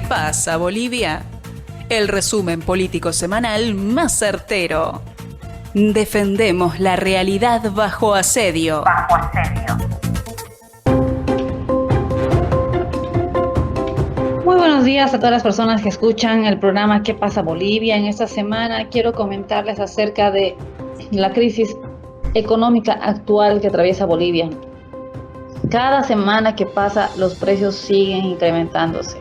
pasa, Bolivia? El resumen político semanal más certero. Defendemos la realidad bajo asedio. Muy buenos días a todas las personas que escuchan el programa ¿Qué pasa Bolivia? En esta semana quiero comentarles acerca de la crisis económica actual que atraviesa Bolivia. Cada semana que pasa los precios siguen incrementándose.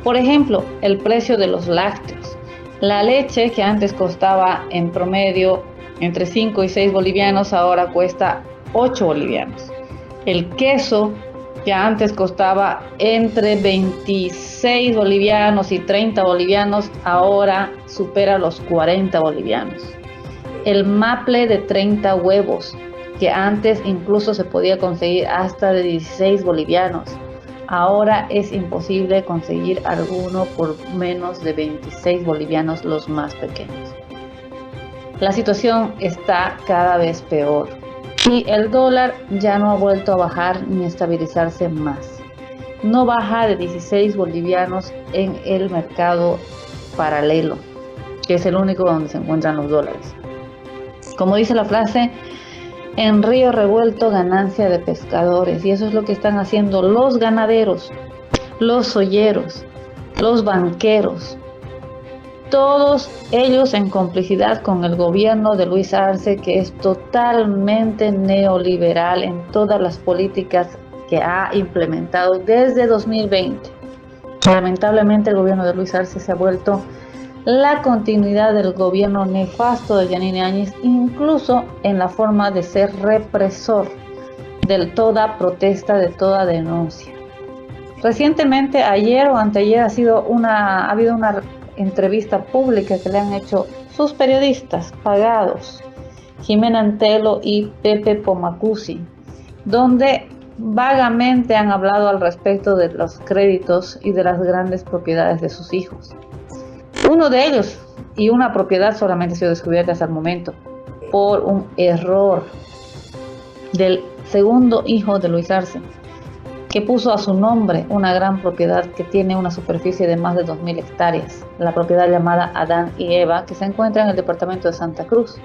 Por ejemplo, el precio de los lácteos. La leche, que antes costaba en promedio entre 5 y 6 bolivianos, ahora cuesta 8 bolivianos. El queso, que antes costaba entre 26 bolivianos y 30 bolivianos, ahora supera los 40 bolivianos. El maple de 30 huevos, que antes incluso se podía conseguir hasta de 16 bolivianos, ahora es imposible conseguir alguno por menos de 26 bolivianos, los más pequeños. La situación está cada vez peor y el dólar ya no ha vuelto a bajar ni estabilizarse más. No baja de 16 bolivianos en el mercado paralelo, que es el único donde se encuentran los dólares. Como dice la frase, en río revuelto ganancia de pescadores, y eso es lo que están haciendo los ganaderos, los olleros, los banqueros, todos ellos en complicidad con el gobierno de Luis Arce, que es totalmente neoliberal en todas las políticas que ha implementado desde 2020. Lamentablemente el gobierno de Luis Arce se ha vuelto la continuidad del gobierno nefasto de Yanine Áñez, incluso en la forma de ser represor de toda protesta, de toda denuncia. Recientemente, ayer o anteayer, ha habido una entrevista pública que le han hecho sus periodistas pagados, Jimena Antelo y Pepe Pomacusi, donde vagamente han hablado al respecto de los créditos y de las grandes propiedades de sus hijos. Uno de ellos y una propiedad solamente ha sido descubierta hasta el momento por un error del segundo hijo de Luis Arce, que puso a su nombre una gran propiedad que tiene una superficie de más de 2.000 hectáreas, la propiedad llamada Adán y Eva, que se encuentra en el departamento de Santa Cruz.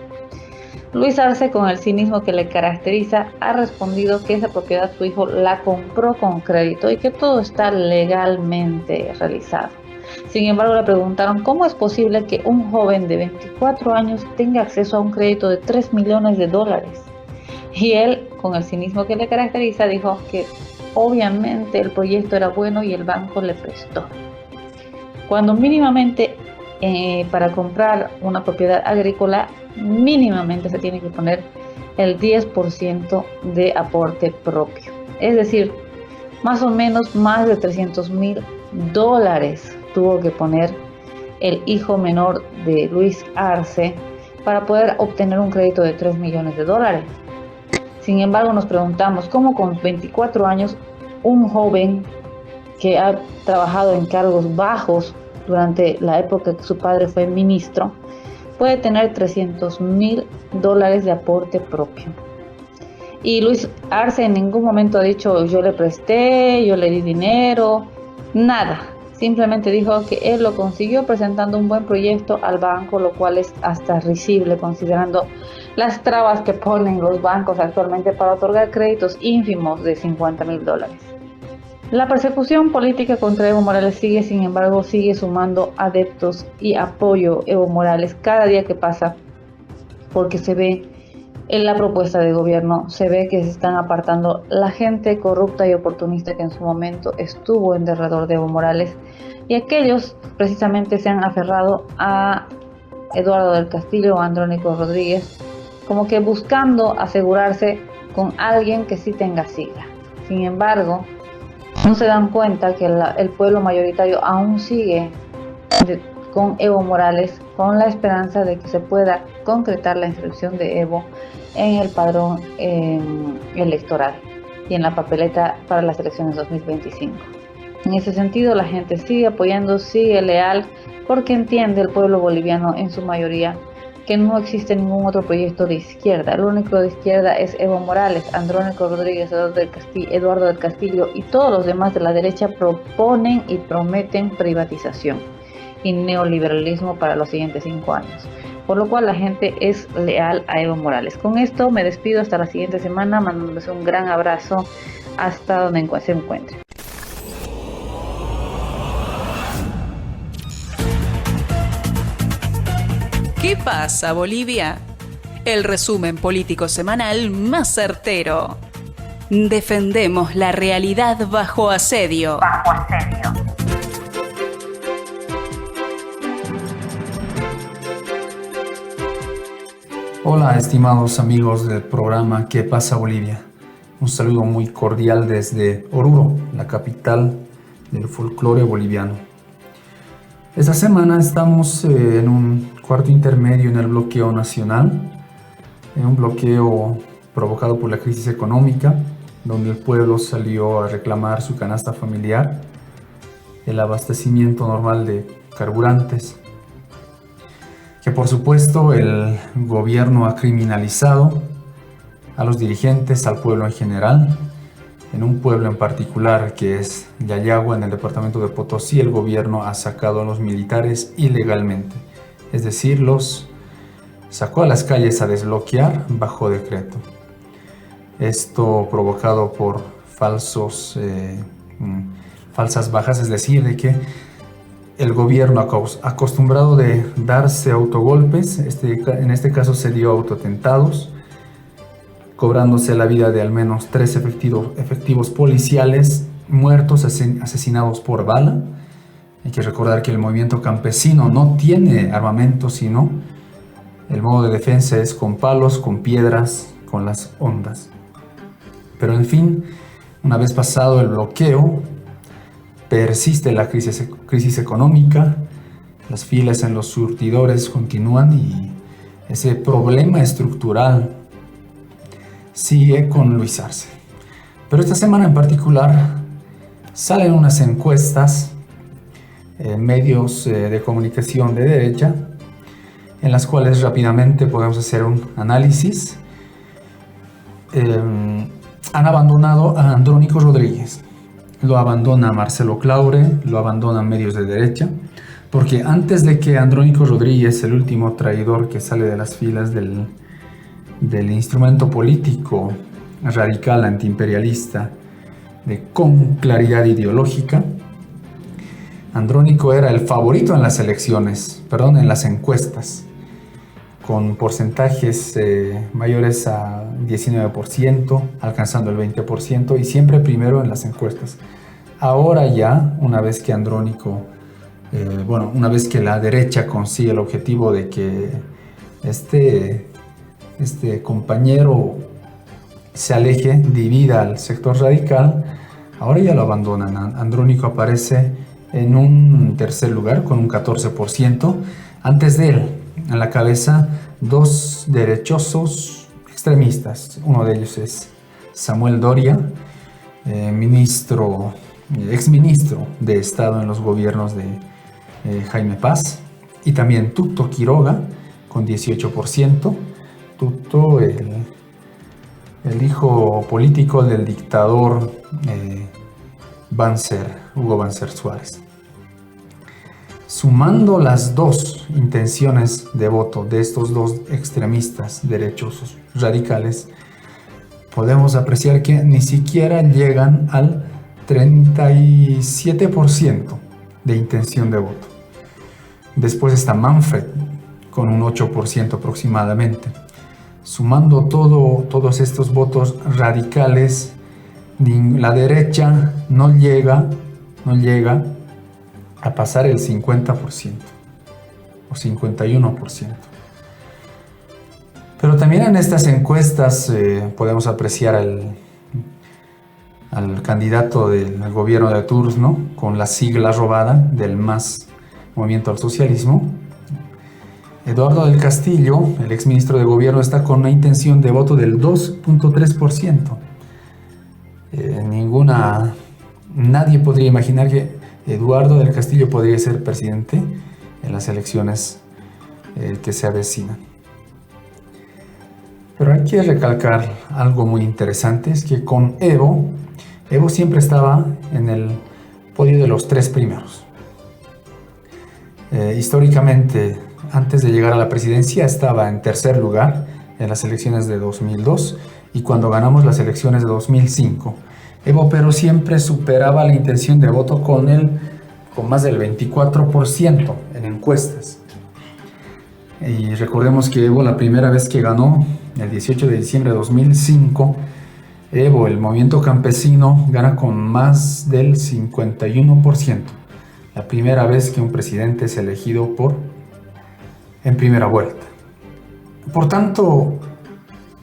Luis Arce, con el cinismo que le caracteriza, ha respondido que esa propiedad su hijo la compró con crédito y que todo está legalmente realizado. Sin embargo, le preguntaron cómo es posible que un joven de 24 años tenga acceso a un crédito de 3 millones de dólares. Y él, con el cinismo que le caracteriza, dijo que obviamente el proyecto era bueno y el banco le prestó. Cuando mínimamente para comprar una propiedad agrícola, mínimamente se tiene que poner el 10% de aporte propio. Es decir, más o menos más de 300.000 dólares tuvo que poner el hijo menor de Luis Arce para poder obtener un crédito de 3 millones de dólares. Sin embargo, nos preguntamos cómo con 24 años un joven que ha trabajado en cargos bajos durante la época que su padre fue ministro puede tener 300.000 dólares de aporte propio. Y Luis Arce en ningún momento ha dicho yo le presté, yo le di dinero, nada. Simplemente dijo que él lo consiguió presentando un buen proyecto al banco, lo cual es hasta risible considerando las trabas que ponen los bancos actualmente para otorgar créditos ínfimos de 50.000 dólares. La persecución política contra Evo Morales sin embargo, sigue sumando adeptos y apoyo Evo Morales cada día que pasa, porque se ve en la propuesta de gobierno, se ve que se están apartando la gente corrupta y oportunista que en su momento estuvo en derredor de Evo Morales, y aquellos precisamente se han aferrado a Eduardo del Castillo o Andrónico Rodríguez, como que buscando asegurarse con alguien que sí tenga sigla. Sin embargo, no se dan cuenta que el pueblo mayoritario aún sigue con Evo Morales, con la esperanza de que se pueda concretar la inscripción de Evo en el padrón electoral y en la papeleta para las elecciones 2025. En ese sentido, la gente sigue apoyando, sigue leal, porque entiende el pueblo boliviano en su mayoría que no existe ningún otro proyecto de izquierda. El único de izquierda es Evo Morales, Andrónico Rodríguez, Eduardo del Castillo y todos los demás de la derecha proponen y prometen privatización y neoliberalismo para los siguientes 5 años. Por lo cual la gente es leal a Evo Morales. Con esto me despido hasta la siguiente semana, mandándoles un gran abrazo hasta donde se encuentren. ¿Qué pasa, Bolivia? El resumen político semanal más certero. Defendemos la realidad bajo asedio. Hola, estimados amigos del programa ¿Qué pasa, Bolivia? Un saludo muy cordial desde Oruro, la capital del folclore boliviano. Esta semana estamos en un cuarto intermedio en el bloqueo nacional, en un bloqueo provocado por la crisis económica, donde el pueblo salió a reclamar su canasta familiar, el abastecimiento normal de carburantes, que por supuesto el gobierno ha criminalizado a los dirigentes, al pueblo en general. En un pueblo en particular que es Yayagua, en el departamento de Potosí, el gobierno ha sacado a los militares ilegalmente, es decir, los sacó a las calles a desbloquear bajo decreto. Esto provocado por falsas bajas, es decir, de que el gobierno acostumbrado de darse autogolpes, en este caso se dio autoatentados, cobrándose la vida de al menos 3 efectivos policiales muertos, asesinados por bala. Hay que recordar que el movimiento campesino no tiene armamento, sino el modo de defensa es con palos, con piedras, con las ondas. Pero en fin, una vez pasado el bloqueo, persiste la crisis económica, las filas en los surtidores continúan y ese problema estructural sigue con Luisarse. Pero esta semana en particular salen unas encuestas en medios de comunicación de derecha, en las cuales rápidamente podemos hacer un análisis. Han abandonado a Andrónico Rodríguez, lo abandona Marcelo Claure, lo abandonan medios de derecha, porque antes de que Andrónico Rodríguez, el último traidor que sale de las filas del instrumento político radical antiimperialista con claridad ideológica, Andrónico era el favorito en las en las encuestas, con porcentajes mayores a 19%, alcanzando el 20% y siempre primero en las encuestas. Ahora ya, una vez que una vez que la derecha consigue el objetivo de que este compañero se aleje, divida al sector radical, ahora ya lo abandonan. Andrónico aparece en un tercer lugar con un 14%. Antes de él, en la cabeza, 2 derechosos extremistas. Uno de ellos es Samuel Doria, exministro de Estado en los gobiernos de Jaime Paz, y también Tuto Quiroga con 18%. Tuto, el hijo político del dictador Hugo Banzer Suárez. Sumando las 2 intenciones de voto de estos 2 extremistas derechosos radicales, podemos apreciar que ni siquiera llegan al 37% de intención de voto. Después está Manfred con un 8% aproximadamente. Sumando todos estos votos radicales, la derecha no llega a pasar el 50% o 51%. Pero también en estas encuestas podemos apreciar al candidato del gobierno de turno con la sigla robada del MAS, Movimiento al Socialismo. Eduardo del Castillo, el exministro de gobierno, está con una intención de voto del 2.3%. Nadie podría imaginar que Eduardo del Castillo podría ser presidente en las elecciones que se avecinan. Pero hay que recalcar algo muy interesante, es que con Evo siempre estaba en el podio de los 3 primeros. Históricamente, antes de llegar a la presidencia, estaba en tercer lugar en las elecciones de 2002 y cuando ganamos las elecciones de 2005. Evo pero siempre superaba la intención de voto con más del 24% en encuestas. Y recordemos que Evo, la primera vez que ganó, el 18 de diciembre de 2005, Evo, el movimiento campesino, gana con más del 51%. La primera vez que un presidente es elegido en primera vuelta. Por tanto,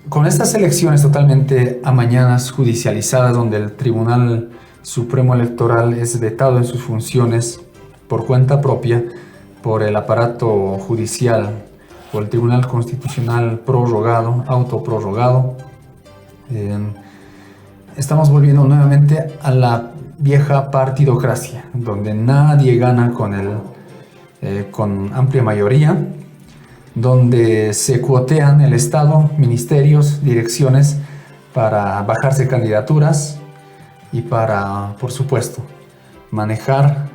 con estas elecciones totalmente amañadas, judicializadas, donde el Tribunal Supremo Electoral es vetado en sus funciones por cuenta propia, por el aparato judicial, por el Tribunal Constitucional autoprorrogado, estamos volviendo nuevamente a la vieja partidocracia, donde nadie gana con amplia mayoría, donde se cuotean el Estado, ministerios, direcciones para bajarse candidaturas y para, por supuesto, manejar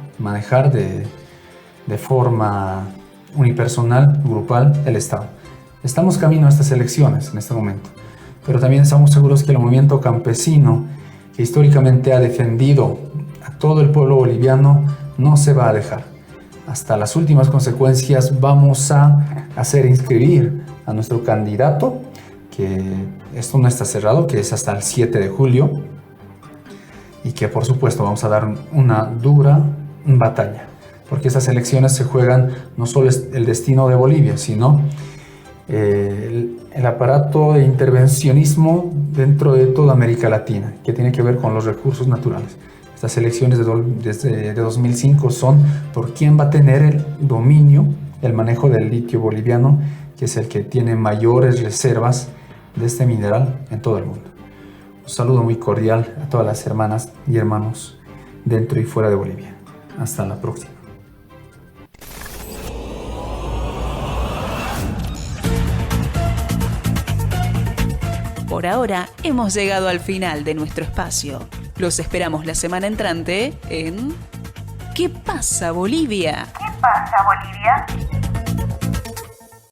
de forma unipersonal, grupal, el Estado. Estamos camino a estas elecciones en este momento, pero también estamos seguros que el movimiento campesino, que históricamente ha defendido a todo el pueblo boliviano, no se va a dejar. Hasta las últimas consecuencias vamos a hacer inscribir a nuestro candidato, que esto no está cerrado, que es hasta el 7 de julio, y que por supuesto vamos a dar una dura batalla, porque esas elecciones se juegan no solo el destino de Bolivia, sino el aparato de intervencionismo dentro de toda América Latina, que tiene que ver con los recursos naturales. Estas elecciones de 2005 son por quién va a tener el dominio, el manejo del litio boliviano, que es el que tiene mayores reservas de este mineral en todo el mundo. Un saludo muy cordial a todas las hermanas y hermanos dentro y fuera de Bolivia. Hasta la próxima. Por ahora hemos llegado al final de nuestro espacio. Los esperamos la semana entrante en ¿Qué pasa, Bolivia? ¿Qué pasa, Bolivia?